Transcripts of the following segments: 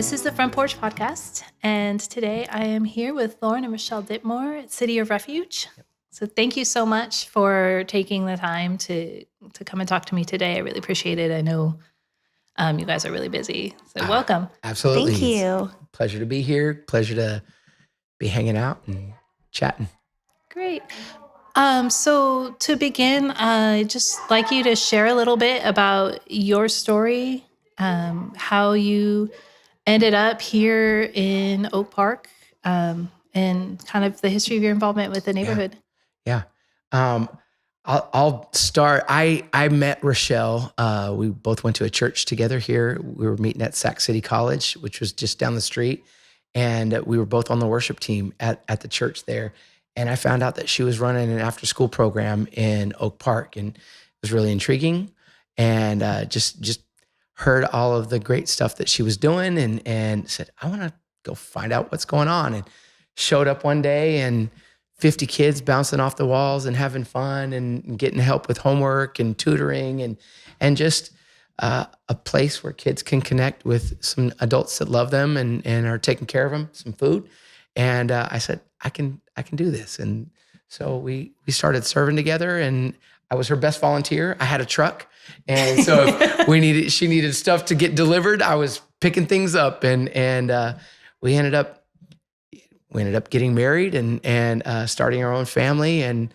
This is the Front Porch Podcast, and today I am here with Loren and Rachelle Ditmore at City of Refuge. So thank you so much for taking the time to come and talk to me today. I really appreciate it. I know you guys are really busy, so welcome. Absolutely. Thank you. It's a pleasure to be here. Pleasure to be hanging out and chatting. Great. So to begin, I'd just like you to share a little bit about your story, how you ended up here in Oak Park, and kind of the history of your involvement with the neighborhood. Yeah. I'll start. I met Rachelle. We both went to a church together here. We were meeting at Sac City College, which was just down the street. And we were both on the worship team at the church there. And I found out that she was running an after-school program in Oak Park, and it was really intriguing. And just heard all of the great stuff that she was doing, and said, I want to go find out what's going on. And showed up one day, and 50 kids bouncing off the walls and having fun and getting help with homework and tutoring and just a place where kids can connect with some adults that love them and are taking care of them, some food. And I said, I can do this. And so we started serving together, and I was her best volunteer. I had a truck. And so if she needed stuff to get delivered, I was picking things up, and we ended up getting married and starting our own family, and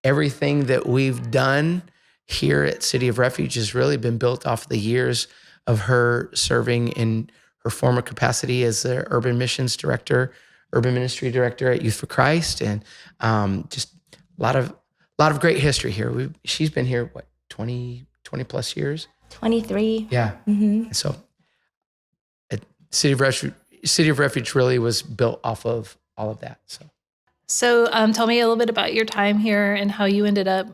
everything that we've done here at City of Refuge has really been built off the years of her serving in her former capacity as the urban missions director, urban ministry director at Youth for Christ, and just a lot of great history here. She's been here 20 plus years. 23. Yeah. Mm-hmm. So at City of Refuge really was built off of all of that. So tell me a little bit about your time here and how you ended up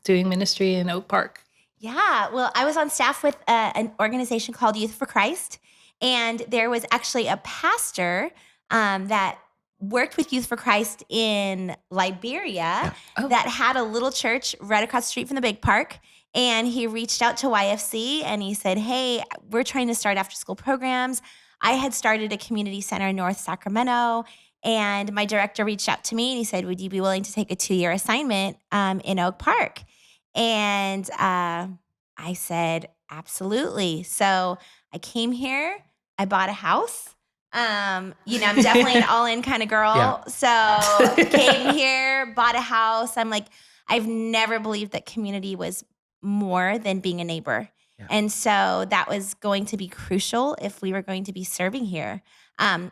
doing ministry in Oak Park. Yeah, well, I was on staff with an organization called Youth for Christ, and there was actually a pastor that worked with Youth for Christ in Liberia that had a little church right across the street from the big park. And he reached out to YFC and he said, hey, we're trying to start after school programs. I had started a community center in North Sacramento, and my director reached out to me and he said, would you be willing to take a 2-year assignment in Oak Park? And I said, absolutely. So I came here, I bought a house. I'm definitely an all-in kind of girl. Yeah. So came here, bought a house. I'm like, I've never believed that community was more than being a neighbor. Yeah. And so that was going to be crucial if we were going to be serving here.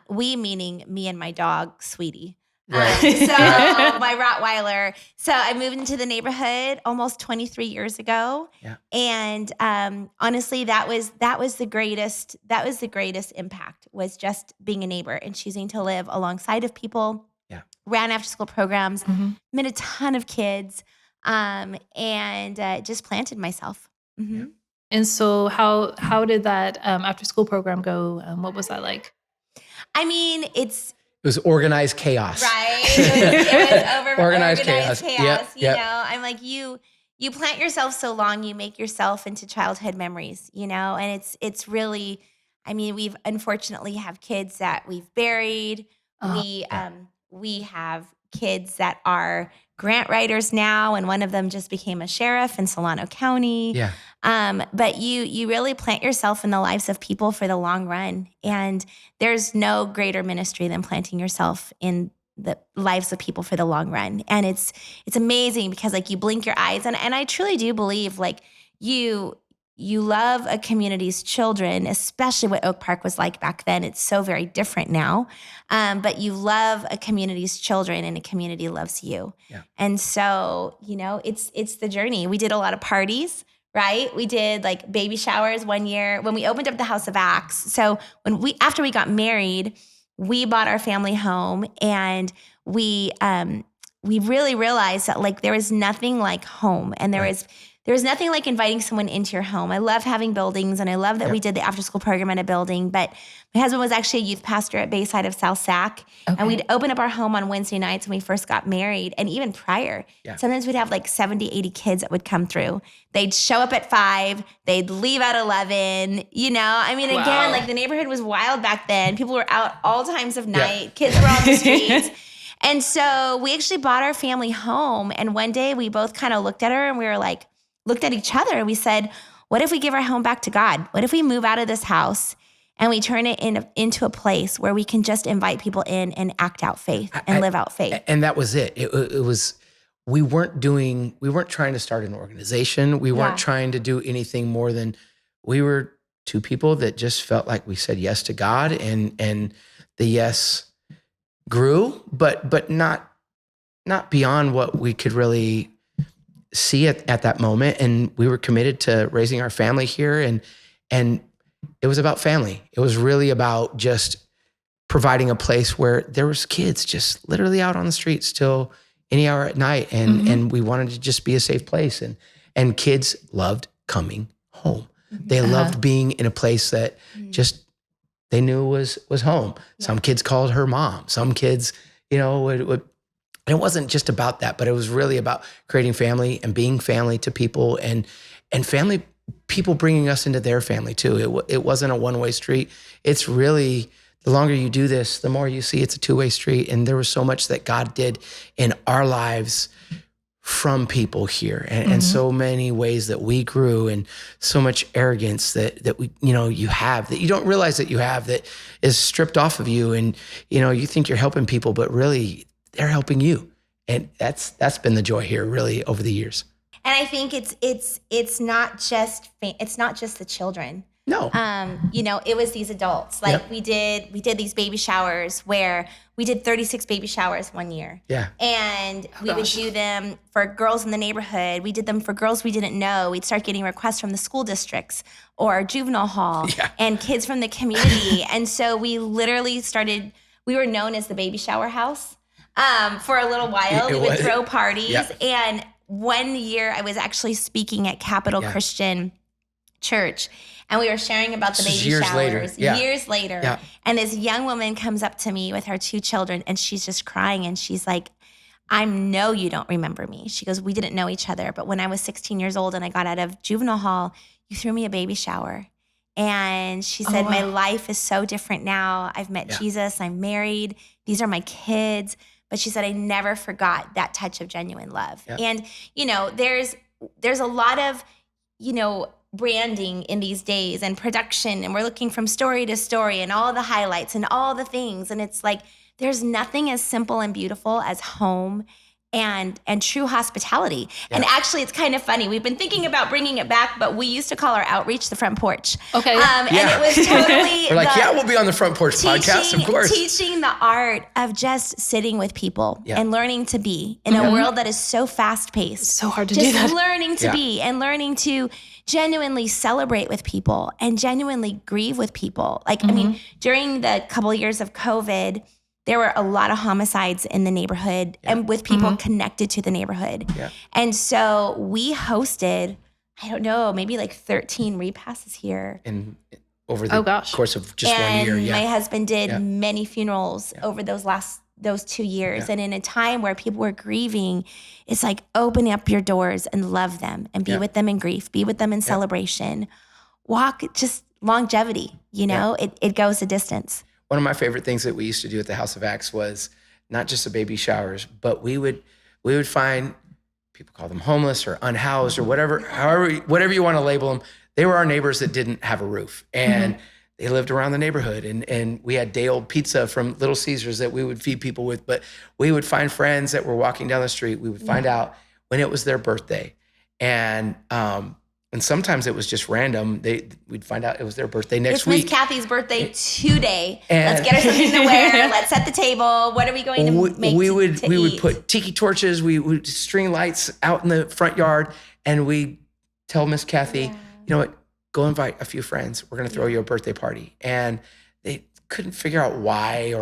We meaning me and my dog, Sweetie. Right. So my Rottweiler. So I moved into the neighborhood almost 23 years ago. Yeah. And honestly, that was the greatest impact, was just being a neighbor and choosing to live alongside of people. Yeah. Ran after school programs, met a ton of kids, and just planted myself. Mm-hmm. Yeah. And so how did that after school program go? What was that like? I mean, it was organized chaos. Right. It was organized chaos. Yep. You know, I'm like, you plant yourself so long, you make yourself into childhood memories, and it's really, I mean, we've unfortunately have kids that we've buried. We have kids that are grant writers now, and one of them just became a sheriff in Solano County. Yeah. But you really plant yourself in the lives of people for the long run. And there's no greater ministry than planting yourself in the lives of people for the long run. And it's amazing because like you blink your eyes, and I truly do believe like you love a community's children, especially what Oak Park was like back then. It's so very different now. But you love a community's children, and a community loves you. Yeah. And so, it's the journey. We did a lot of parties, right? We did like baby showers one year when we opened up the House of Acts. So after we got married, we bought our family home, and we really realized that like there was nothing like home, and there There's nothing like inviting someone into your home. I love having buildings, and I love that we did the after-school program in a building. But my husband was actually a youth pastor at Bayside of South Sac, and we'd open up our home on Wednesday nights when we first got married, and even prior. Sometimes we'd have like 70, 80 kids that would come through. They'd show up at 5, they'd leave at 11, you know? I mean, again, like the neighborhood was wild back then. People were out all times of night. Kids were on the streets. And so we actually bought our family home, and one day we both kind of looked at her and we were like, looked at each other and we said, what if we give our home back to God? What if we move out of this house and we turn it into a place where we can just invite people in and act out faith and live out faith? And that was it. It was, we weren't trying to start an organization. We weren't trying to do anything more than we were two people that just felt like we said yes to God, and the yes grew, but not beyond what we could really see at that moment. And we were committed to raising our family here, and it was about family. It was really about just providing a place where there was kids just literally out on the streets till any hour at night, and we wanted to just be a safe place, and kids loved coming home. They loved being in a place that just they knew was home. Some kids called her mom. Some kids, you know, would and it wasn't just about that, but it was really about creating family and being family to people, and family people bringing us into their family too. It wasn't a one-way street. It's really, the longer you do this, the more you see it's a two-way street. And there was so much that God did in our lives from people here, and so many ways that we grew, and so much arrogance that we, you know, you have that you don't realize that you have, that is stripped off of you. And, you know, you think you're helping people, but really they're helping you. And that's been the joy here really over the years. And I think it's not just the children. No. You know, it was these adults. Like we did these baby showers where we did 36 baby showers one year. Yeah. And we would do them for girls in the neighborhood. We did them for girls we didn't know. We'd start getting requests from the school districts or juvenile hall and kids from the community. And so we literally we were known as the baby shower house for a little while. We would throw parties. Yeah. And one year I was actually speaking at Capital Christian Church, and we were sharing about the baby showers years later. Yeah. And this young woman comes up to me with her 2 children, and she's just crying, and she's like, I know you don't remember me. She goes, we didn't know each other, but when I was 16 years old and I got out of juvenile hall, you threw me a baby shower. And she said, my life is so different now. I've met Jesus. I'm married. These are my kids. But she said, I never forgot that touch of genuine love. Yeah. And, you know, there's a lot of, you know, branding in these days and production, and we're looking from story to story and all the highlights and all the things. And it's like, there's nothing as simple and beautiful as home and true hospitality. Yeah. And actually, it's kind of funny. We've been thinking about bringing it back, but we used to call our outreach the Front Porch. Okay. And it was totally we're like, we'll be on the Front Porch podcast, of course. Teaching the art of just sitting with people and learning to be in a world that is so fast-paced. It's so hard to do that. Just learning to be and learning to genuinely celebrate with people and genuinely grieve with people. Like, I mean, during the couple of years of COVID, there were a lot of homicides in the neighborhood and with people connected to the neighborhood. Yeah. And so we hosted, I don't know, maybe like 13 repasses here. And over the course of just 1 year. Yeah. My husband did many funerals over those 2 years. Yeah. And in a time where people were grieving, it's like, open up your doors and love them and be with them in grief, be with them in celebration, walk just longevity, you know, it goes a distance. One of my favorite things that we used to do at the House of Acts was not just the baby showers, but we would find, people call them homeless or unhoused or whatever you want to label them. They were our neighbors that didn't have a roof, and they lived around the neighborhood, and we had day old pizza from Little Caesars that we would feed people with. But we would find friends that were walking down the street. We would find out when it was their birthday, and sometimes it was just random. We'd find out it was their birthday next week. It's Miss Kathy's birthday today. Let's get her something to wear. Let's set the table. What are we going to make we would put tiki torches. We would string lights out in the front yard, and we tell Miss Kathy, you know what? Go invite a few friends. We're going to throw you a birthday party. And they couldn't figure out why,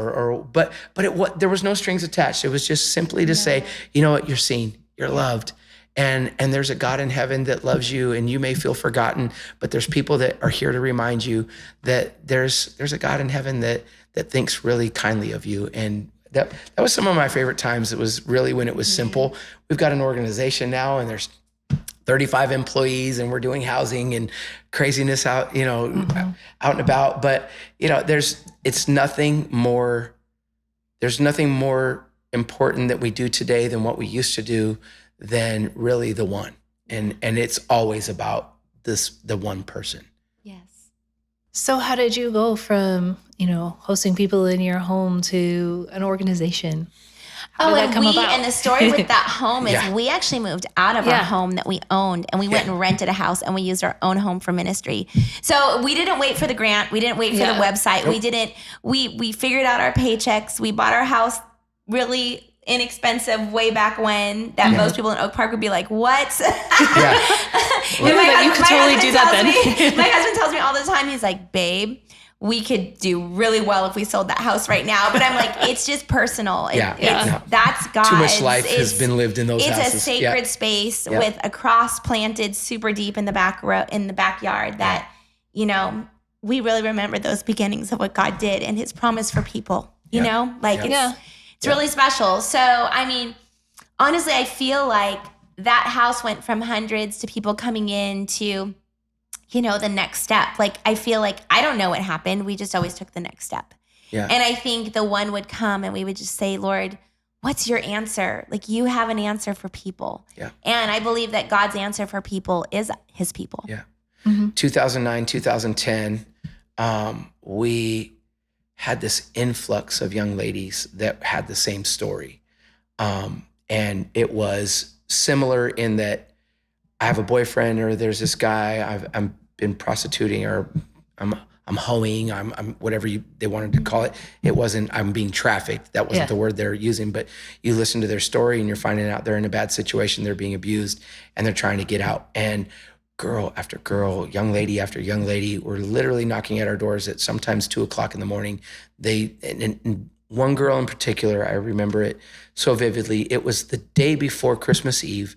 but there was no strings attached. It was just simply to say, you know what? You're seen. You're loved. And there's a God in heaven that loves you, and you may feel forgotten, but there's people that are here to remind you that there's a God in heaven that thinks really kindly of you. And that was some of my favorite times. It was really when it was simple. We've got an organization now, and there's 35 employees, and we're doing housing and craziness out, out and about. But, there's nothing more important that we do today than what we used to do than really the one. And it's always about the one person. Yes. So how did you go from, hosting people in your home to an organization? How did that come about? And the story with that home is Yeah. we actually moved out of our home that we owned, and we went and rented a house, and we used our own home for ministry. So we didn't wait for the grant. We didn't wait for the website. Nope. We figured out our paychecks. We bought our house really inexpensive way back when that most people in Oak Park would be like, what? Yeah. You could totally do that then. My husband tells me all the time, he's like, babe, we could do really well if we sold that house right now. But I'm like, it's just personal. That's God. Too much life has been lived in those houses. It's a sacred space with a cross planted super deep in the backyard that, we really remember those beginnings of what God did and his promise for people, it's really special. So, honestly, I feel like that house went from hundreds to people coming in to, the next step. Like, I feel like I don't know what happened. We just always took the next step. Yeah. And I think the one would come and we would just say, Lord, what's your answer? Like, you have an answer for people. Yeah. And I believe that God's answer for people is his people. Yeah. 2009, 2010, we had this influx of young ladies that had the same story. And it was similar in that I have a boyfriend, or there's this guy, I'm been prostituting, or I'm hoeing, I'm whatever they wanted to call it. It wasn't, I'm being trafficked. That wasn't the word they're using, but you listen to their story and you're finding out they're in a bad situation, they're being abused, and they're trying to get out. And girl after girl, young lady after young lady were literally knocking at our doors at sometimes 2:00 in the morning. And one girl in particular, I remember it so vividly. It was the day before Christmas Eve,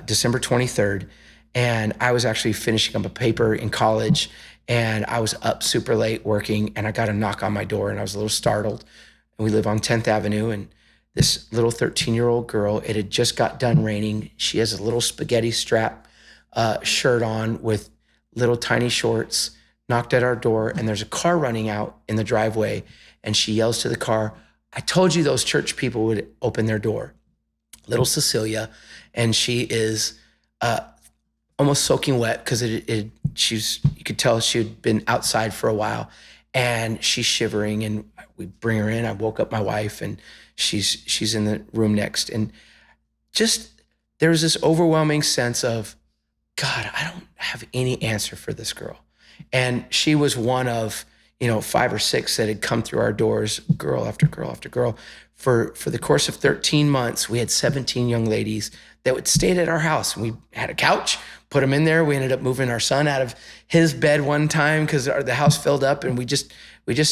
December 23rd. And I was actually finishing up a paper in college, and I was up super late working, and I got a knock on my door, and I was a little startled. And we live on 10th Avenue, and this little 13-year-old girl, it had just got done raining. She has a little spaghetti strap shirt on with little tiny shorts, knocked at our door, and there's a car running out in the driveway, and she yells to the car, I told you those church people would open their door. Little Cecilia, and she is almost soaking wet because you could tell she had been outside for a while, and she's shivering, and we bring her in. I woke up my wife, and she's in the room next, and just there was this overwhelming sense of, God, I don't have any answer for this girl. And she was one of 5 or 6 that had come through our doors, girl after girl after girl. For the course of 13 months, we had 17 young ladies that would stay at our house. We had a couch, put them in there. We ended up moving our son out of his bed one time because the house filled up, and we just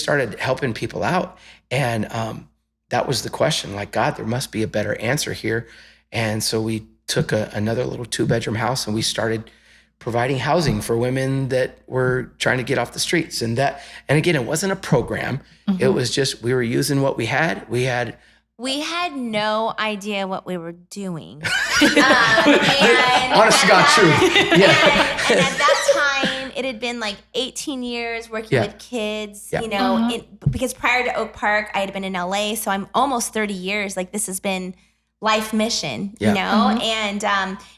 started helping people out. And that was the question, like, God, there must be a better answer here. And so we took another little 2-bedroom house, and we started providing housing for women that were trying to get off the streets. And again, it wasn't a program. It was just, we were using what we had. We had no idea what we were doing. Honest to God, true. Yeah. And at that time, it had been like 18 years working with kids, because prior to Oak Park, I had been in LA. So I'm almost 30 years. Like, this has been life mission, and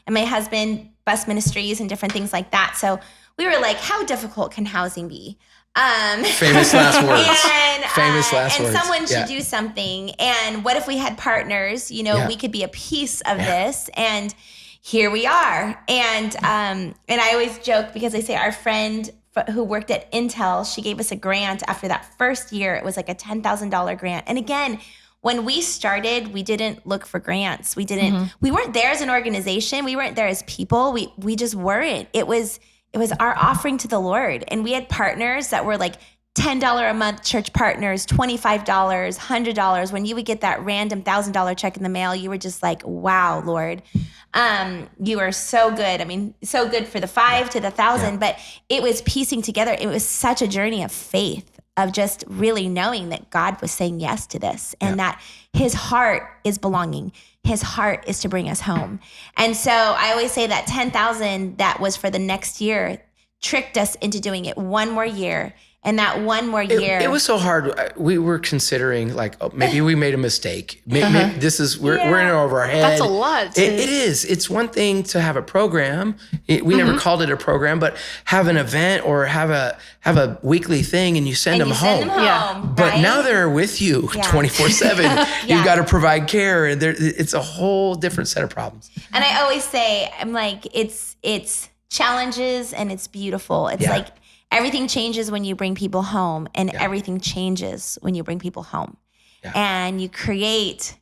my husband bus ministries and different things like that. So we were like, how difficult can housing be? Famous last words. Famous last words. And someone should do something. And what if we had partners? We could be a piece of this. And here we are. And I always joke because I say our friend who worked at Intel, she gave us a grant after that first year. It was like a $10,000 grant. And again, when we started, we didn't look for grants. We weren't there as an organization. We weren't there as people. We just weren't. It was our offering to the Lord. And we had partners that were like $10 a month church partners, $25, $100. When you would get that random $1,000 check in the mail, you were just like, wow, Lord, you are so good. I mean, so good for the 5 to the 1,000, but it was piecing together. It was such a journey of faith, of just really knowing that God was saying yes to this and that his heart is belonging. His heart is to bring us home. And so I always say that 10,000 that was for the next year tricked us into doing it one more year. And that one more year. It was so hard. We were considering like, oh, maybe we made a mistake. Maybe this is, we're in it over our head. That's a lot. It is. It's one thing to have a program. We never called it a program, but have an event or have a weekly thing and you send them home. But now they're with you 24/7. You've got to provide care. And it's a whole different set of problems. And I always say, I'm like, it's challenges and it's beautiful. It's like, everything changes when you bring people home, and everything changes when you bring people home. And you create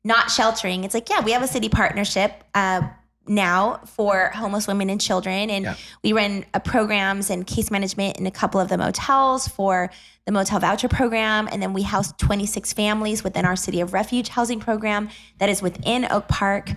not sheltering. It's like, we have a city partnership now for homeless women and children. And we run programs and case management in a couple of the motels for the motel voucher program. And then we house 26 families within our City of Refuge housing program that is within Oak Park.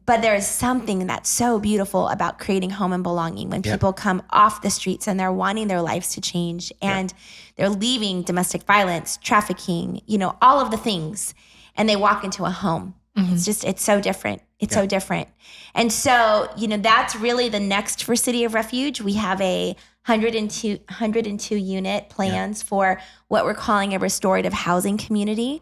But there is something that's so beautiful about creating home and belonging when people come off the streets and they're wanting their lives to change and they're leaving domestic violence, trafficking, all of the things, and they walk into a home. It's so different. It's so different. And so, that's really the next for City of Refuge. We have a 102 unit plans for what we're calling a restorative housing community.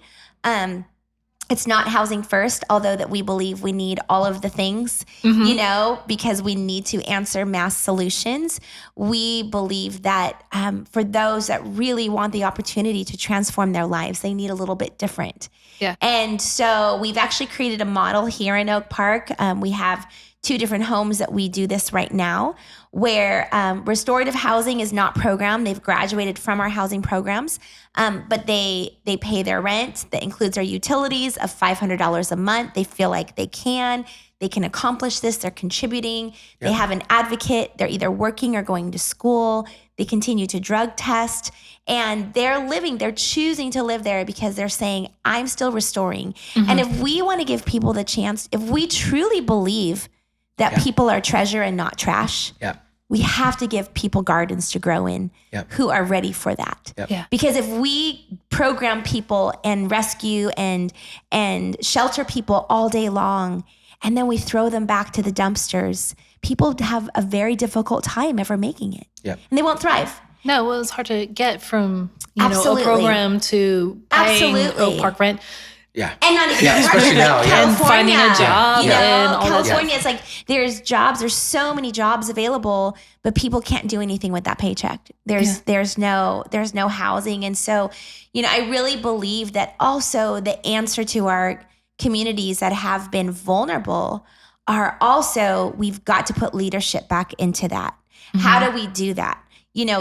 It's not housing first, although that we believe we need all of the things, because we need to answer mass solutions. We believe that for those that really want the opportunity to transform their lives, they need a little bit different. And so we've actually created a model here in Oak Park. We have 2 different homes that we do this right now, where restorative housing is not programmed. They've graduated from our housing programs, but they pay their rent. That includes their utilities of $500 a month. They feel like they can accomplish this. They're contributing. They have an advocate. They're either working or going to school. They continue to drug test, and they're choosing to live there because they're saying, I'm still restoring. And if we want to give people the chance, if we truly believe that people are treasure and not trash, we have to give people gardens to grow in who are ready for that. Because if we program people and rescue and shelter people all day long, and then we throw them back to the dumpsters, people have a very difficult time ever making it. And they won't thrive. No, well, it's hard to get from, a program to paying Oak Park rent. And not even especially now, and finding a job. California, it's like there's jobs. There's so many jobs available, but people can't do anything with that paycheck. There's no housing, and so I really believe that also the answer to our communities that have been vulnerable are also we've got to put leadership back into that. How do we do that?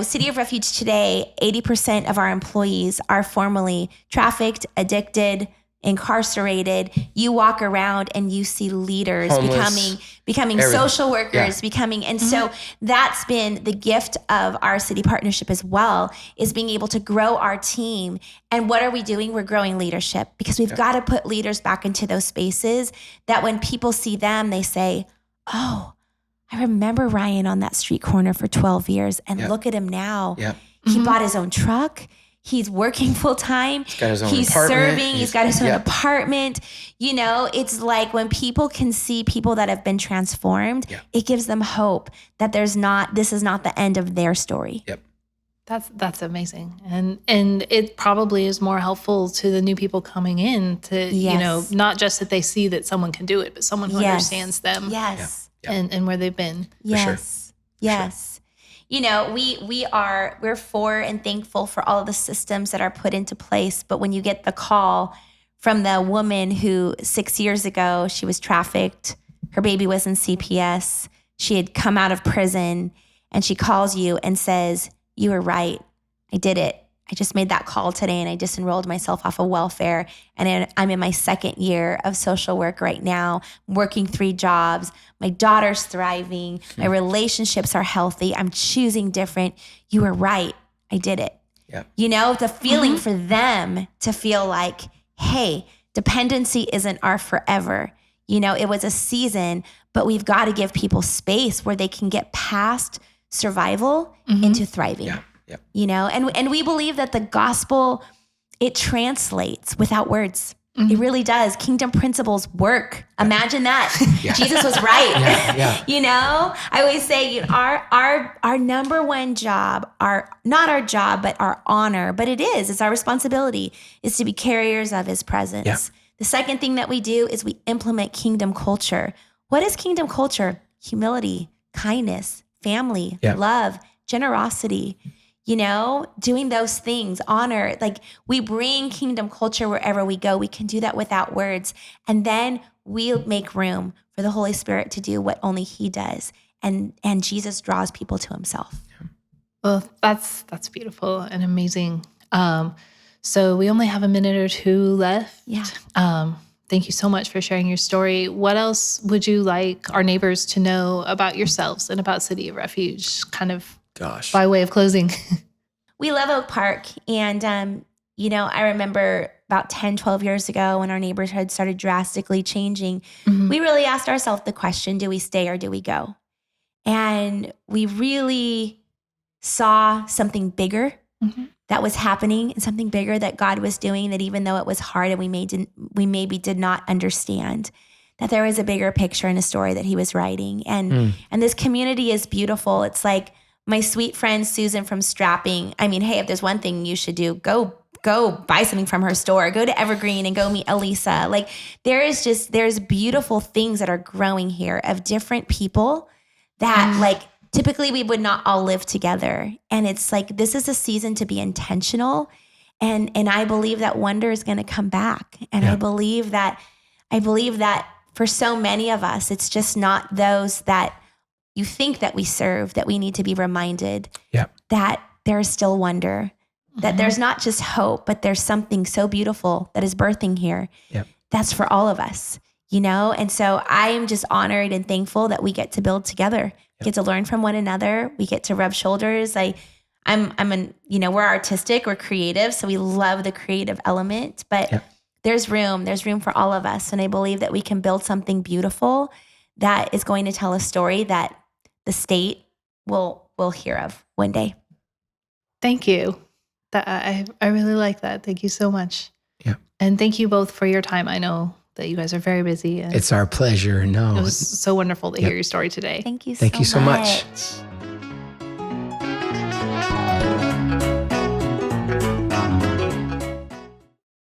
City of Refuge today, 80% of our employees are formerly trafficked, addicted, incarcerated. You walk around and you see leaders homeless, becoming social workers, and so that's been the gift of our city partnership as well, is being able to grow our team. And what are we doing? We're growing leadership, because we've got to put leaders back into those spaces that when people see them, they say, oh, I remember Ryan on that street corner for 12 years and look at him now. He bought his own truck. He's working full time. He's got his own He's apartment. serving. He's got his own apartment. It's like when people can see people that have been transformed, it gives them hope that this is not the end of their story. That's amazing. And it probably is more helpful to the new people coming in to, not just that they see that someone can do it, but someone who understands them and where they've been. Yes. We're for and thankful for all of the systems that are put into place. But when you get the call from the woman who 6 years ago, she was trafficked, her baby was in CPS, she had come out of prison, and she calls you and says, you were right. I did it. I just made that call today and I just enrolled myself off of welfare. And I'm in my second year of social work right now, working 3 jobs. My daughter's thriving. My relationships are healthy. I'm choosing different. You were right. I did it. Yeah. You know, the feeling for them to feel like, hey, dependency isn't our forever. You know, it was a season, but we've got to give people space where they can get past survival into thriving. Yeah. Yeah. You know, and we believe that the gospel, it translates without words. It really does. Kingdom principles work. Imagine that. Jesus was right. You know, I always say our number one job, not our job, but our honor, but it's our responsibility, is to be carriers of his presence. Yeah. The second thing that we do is we implement kingdom culture. What is kingdom culture? Humility, kindness, family, love, generosity. You know, doing those things, honor, like we bring kingdom culture wherever we go. We can do that without words. And then we'll make room for the Holy Spirit to do what only he does. And Jesus draws people to himself. Well, that's beautiful and amazing. So we only have a minute or 2 left. Yeah. Thank you so much for sharing your story. What else would you like our neighbors to know about yourselves and about City of Refuge, kind of by way of closing? We love Oak Park. And, you know, I remember about 10, 12 years ago when our neighborhood started drastically changing, we really asked ourselves the question, do we stay or do we go? And we really saw something bigger that was happening, and something bigger that God was doing, that even though it was hard and we maybe did not understand, that there was a bigger picture and a story that he was writing. And this community is beautiful. It's like my sweet friend Susan from Strapping. I mean, hey, if there's one thing you should do, go buy something from her store, go to Evergreen and go meet Elisa. Like there's beautiful things that are growing here of different people that like typically we would not all live together. And it's like, this is a season to be intentional. And I believe that wonder is going to come back. And I believe that for so many of us, it's just not those that you think that we serve, that we need to be reminded that there is still wonder, that there's not just hope, but there's something so beautiful that is birthing here. That's for all of us, you know? And so I am just honored and thankful that we get to build together, get to learn from one another. We get to rub shoulders. We're artistic, we're creative. So we love the creative element, but there's room for all of us. And I believe that we can build something beautiful that is going to tell a story that the state will hear of one day. Thank you. I really like that. Thank you so much. Yeah. And thank you both for your time. I know that you guys are very busy. And it's our pleasure. No, it was so wonderful to hear your story today. Thank you so much.